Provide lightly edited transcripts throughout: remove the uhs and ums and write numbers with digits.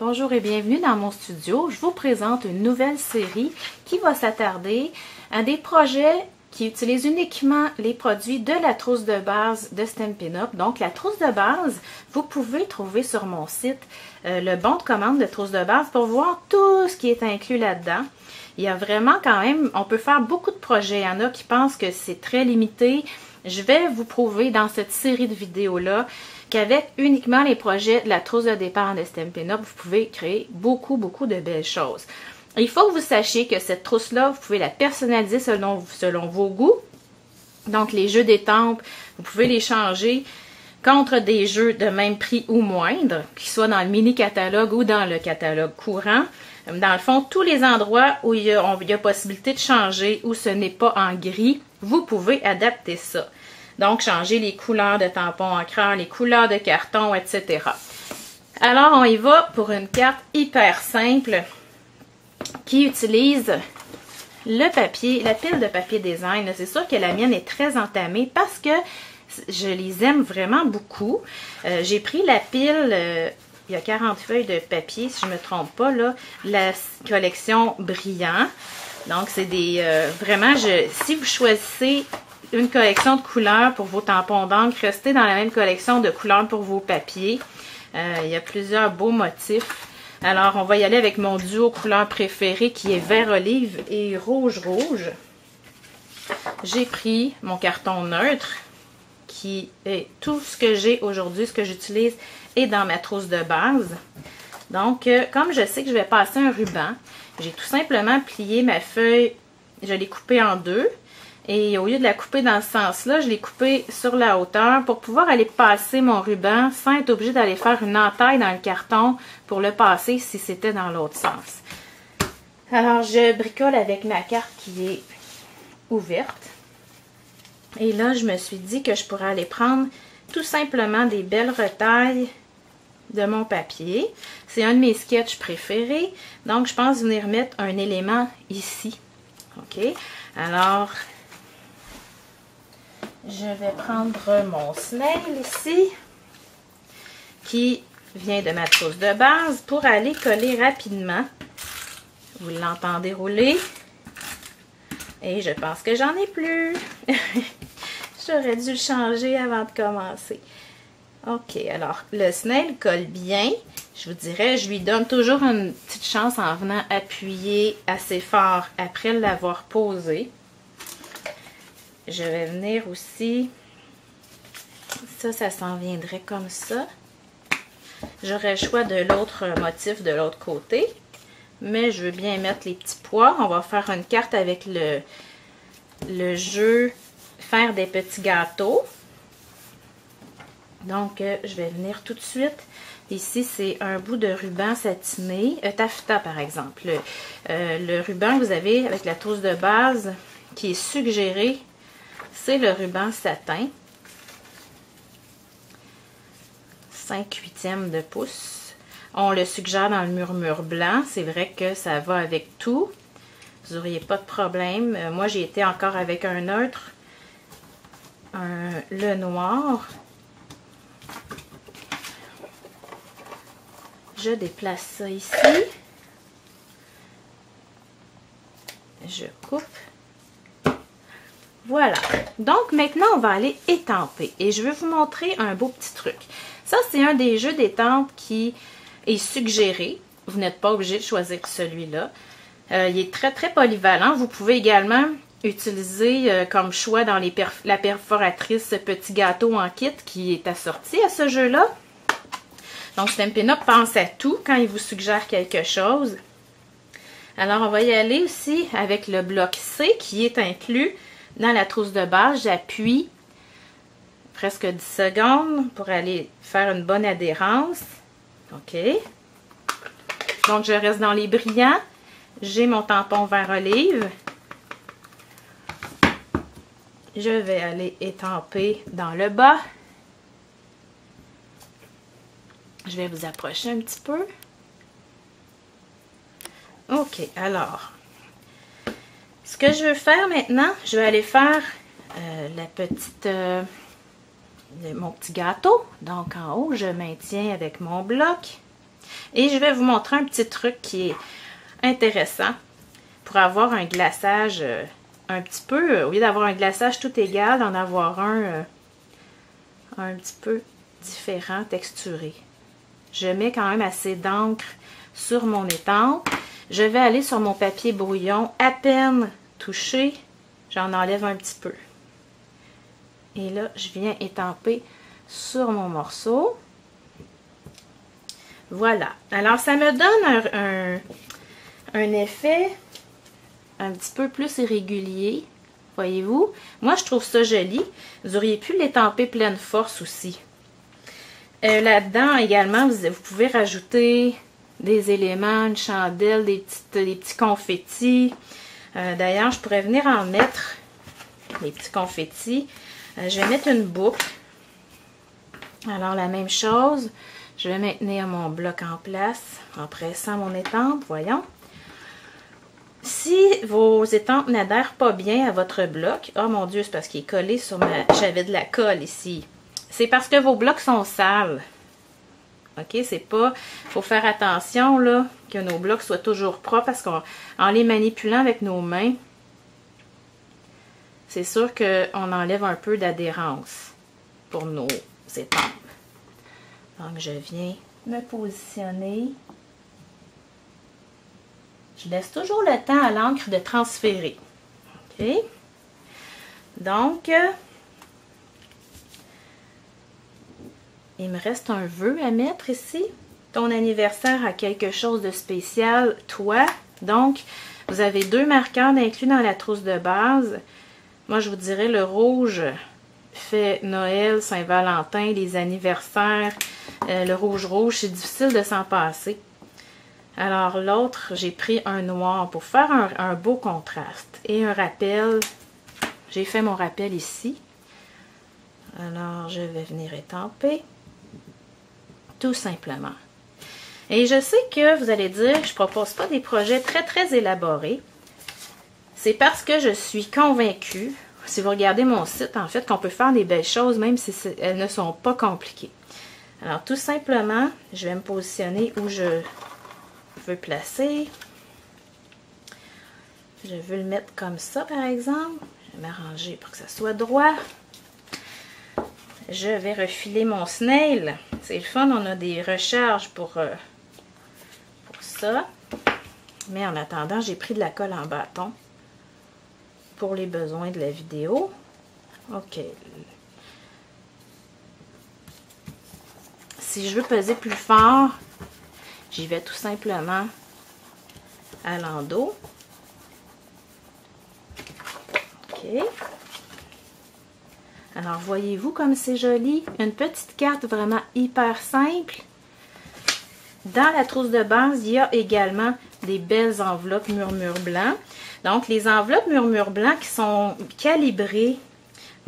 Bonjour et bienvenue dans mon studio. Je vous présente une nouvelle série qui va s'attarder à des projets qui utilisent uniquement les produits de la trousse de base de Stampin' Up. Donc la trousse de base, vous pouvez trouver sur mon site le bon de commande de trousse de base pour voir tout ce qui est inclus là-dedans. Il y a vraiment quand même, on peut faire beaucoup de projets. Il y en a qui pensent que c'est très limité. Je vais vous prouver dans cette série de vidéos-là qu'avec uniquement les projets de la trousse de départ de Stampin' Up, vous pouvez créer beaucoup de belles choses. Il faut que vous sachiez que cette trousse-là, vous pouvez la personnaliser selon vos goûts. Donc, les jeux d'étampes, vous pouvez les changer contre des jeux de même prix ou moindre, qu'ils soient dans le mini-catalogue ou dans le catalogue courant. Dans le fond, tous les endroits où il y a possibilité de changer, où ce n'est pas en gris, vous pouvez adapter ça. Donc, changer les couleurs de tampons encreurs, les couleurs de carton, etc. Alors, on y va pour une carte hyper simple qui utilise le papier, la pile de papier design. C'est sûr que la mienne est très entamée parce que je les aime vraiment beaucoup. J'ai pris la pile, il y a 40 feuilles de papier, si je ne me trompe pas, là, la collection Brillant. Donc, c'est des... vraiment, si vous choisissez une collection de couleurs pour vos tampons d'encre, restez dans la même collection de couleurs pour vos papiers. Il y a plusieurs beaux motifs. Alors, on va y aller avec mon duo couleur préféré qui est vert olive et rouge rouge. J'ai pris mon carton neutre qui est tout ce que j'ai aujourd'hui, ce que j'utilise est dans ma trousse de base. Donc, comme je sais que je vais passer un ruban, j'ai tout simplement plié ma feuille, je l'ai coupée en deux. Et au lieu de la couper dans ce sens-là, je l'ai coupée sur la hauteur pour pouvoir aller passer mon ruban sans être obligé d'aller faire une entaille dans le carton pour le passer si c'était dans l'autre sens. Alors, je bricole avec ma carte qui est ouverte. Et là, je me suis dit que je pourrais aller prendre tout simplement des belles retailles de mon papier. C'est un de mes sketchs préférés. Donc, je pense venir mettre un élément ici. OK? Alors, je vais prendre mon snail ici, qui vient de ma trousse de base, pour aller coller rapidement. Vous l'entendez rouler. Et je pense que j'en ai plus. J'aurais dû le changer avant de commencer. OK, alors, le snail colle bien. Je vous dirais, je lui donne toujours une petite chance en venant appuyer assez fort après l'avoir posé. Je vais venir aussi, ça s'en viendrait comme ça. J'aurais le choix de l'autre motif de l'autre côté, mais je veux bien mettre les petits pois. On va faire une carte avec le jeu faire des petits gâteaux. Donc, je vais venir tout de suite. Ici, c'est un bout de ruban satiné, taffetas par exemple. Le ruban que vous avez avec la trousse de base qui est suggéré, c'est le ruban satin, 5/8 de pouce. On le suggère dans le murmure blanc. C'est vrai que ça va avec tout. Vous n'auriez pas de problème. Moi, j'ai été encore avec un neutre, le noir. Je déplace ça ici. Je coupe. Voilà. Donc, maintenant, on va aller étamper. Et je vais vous montrer un beau petit truc. Ça, c'est un des jeux d'étampes qui est suggéré. Vous n'êtes pas obligé de choisir celui-là. Il est très polyvalent. Vous pouvez également utiliser comme choix dans la perforatrice ce petit gâteau en kit qui est assorti à ce jeu-là. Donc, Stampin' Up pense à tout quand il vous suggère quelque chose. Alors, on va y aller aussi avec le bloc C qui est inclus dans la trousse de base. J'appuie presque 10 secondes pour aller faire une bonne adhérence. OK. Donc, je reste dans les brillants. J'ai mon tampon vert olive. Je vais aller étamper dans le bas. Je vais vous approcher un petit peu. OK, alors, ce que je veux faire maintenant, je vais aller faire mon petit gâteau. Donc, en haut, je maintiens avec mon bloc. Et je vais vous montrer un petit truc qui est intéressant pour avoir un glaçage un petit peu, au lieu d'avoir un glaçage tout égal, d'en avoir un petit peu différent, texturé. Je mets quand même assez d'encre sur mon étampe. Je vais aller sur mon papier brouillon, à peine touché, j'en enlève un petit peu. Et là, je viens étamper sur mon morceau. Voilà. Alors, ça me donne un effet un petit peu plus irrégulier. Voyez-vous? Moi, je trouve ça joli. Vous auriez pu l'étamper pleine force aussi. Là-dedans, également, vous pouvez rajouter des éléments, une chandelle, des petits confettis. D'ailleurs, je pourrais venir en mettre des petits confettis. Je vais mettre une boucle. Alors, la même chose. Je vais maintenir mon bloc en place en pressant mon étampe. Voyons. Si vos étampes n'adhèrent pas bien à votre bloc, oh mon Dieu, c'est parce qu'il est collé sur ma... J'avais de la colle ici. C'est parce que vos blocs sont sales. OK, c'est pas... Il faut faire attention, là, que nos blocs soient toujours propres parce qu'en les manipulant avec nos mains, c'est sûr qu'on enlève un peu d'adhérence pour nos étampes. Donc, je viens me positionner. Je laisse toujours le temps à l'encre de transférer. OK? Donc, il me reste un vœu à mettre ici. Ton anniversaire a quelque chose de spécial, toi. Donc, vous avez 2 marqueurs inclus dans la trousse de base. Moi, je vous dirais le rouge fait Noël, Saint-Valentin, les anniversaires. Le rouge, c'est difficile de s'en passer. Alors, l'autre, j'ai pris un noir pour faire un beau contraste. Et un rappel. J'ai fait mon rappel ici. Alors, je vais venir étamper. Tout simplement. Et je sais que vous allez dire, je ne propose pas des projets très élaborés. C'est parce que je suis convaincue, si vous regardez mon site, en fait, qu'on peut faire des belles choses, même si elles ne sont pas compliquées. Alors, tout simplement, je vais me positionner où je veux placer. Je veux le mettre comme ça, par exemple. Je vais m'arranger pour que ça soit droit. Je vais refiler mon snail. C'est le fun, on a des recharges pour ça. Mais en attendant, j'ai pris de la colle en bâton pour les besoins de la vidéo. OK. Si je veux peser plus fort, j'y vais tout simplement à l'endos. OK. Alors, voyez-vous comme c'est joli? Une petite carte vraiment hyper simple. Dans la trousse de base, il y a également des belles enveloppes murmure blanc. Donc, les enveloppes murmure blanc qui sont calibrées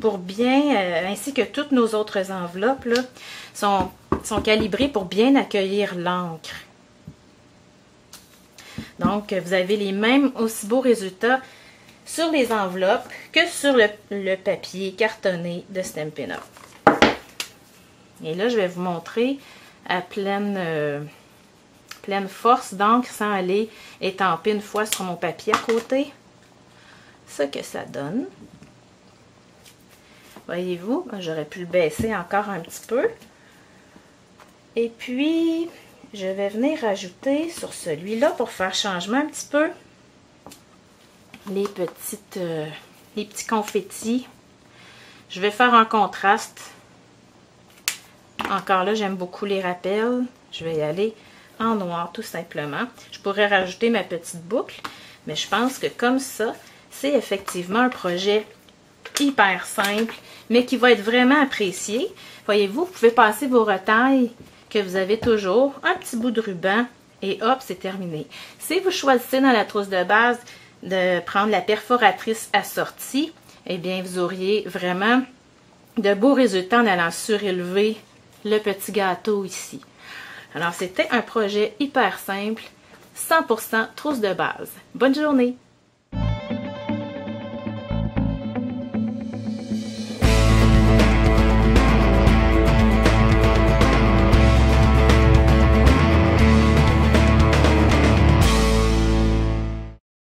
pour bien, ainsi que toutes nos autres enveloppes, là, sont calibrées pour bien accueillir l'encre. Donc, vous avez les mêmes aussi beaux résultats sur les enveloppes que sur le papier cartonné de Stampin' Up. Et là, je vais vous montrer à pleine force d'encre sans aller étamper une fois sur mon papier à côté ce que ça donne. Voyez-vous, j'aurais pu le baisser encore un petit peu. Et puis, je vais venir rajouter sur celui-là pour faire changement un petit peu les petits confettis. Je vais faire un contraste. Encore là, j'aime beaucoup les rappels. Je vais y aller en noir tout simplement. Je pourrais rajouter ma petite boucle, mais je pense que comme ça, c'est effectivement un projet hyper simple, mais qui va être vraiment apprécié. Voyez-vous, vous pouvez passer vos retailles que vous avez toujours, un petit bout de ruban, et hop, c'est terminé. Si vous choisissez dans la trousse de base de prendre la perforatrice assortie, eh bien, vous auriez vraiment de beaux résultats en allant surélever le petit gâteau ici. Alors, c'était un projet hyper simple, 100% trousse de base. Bonne journée!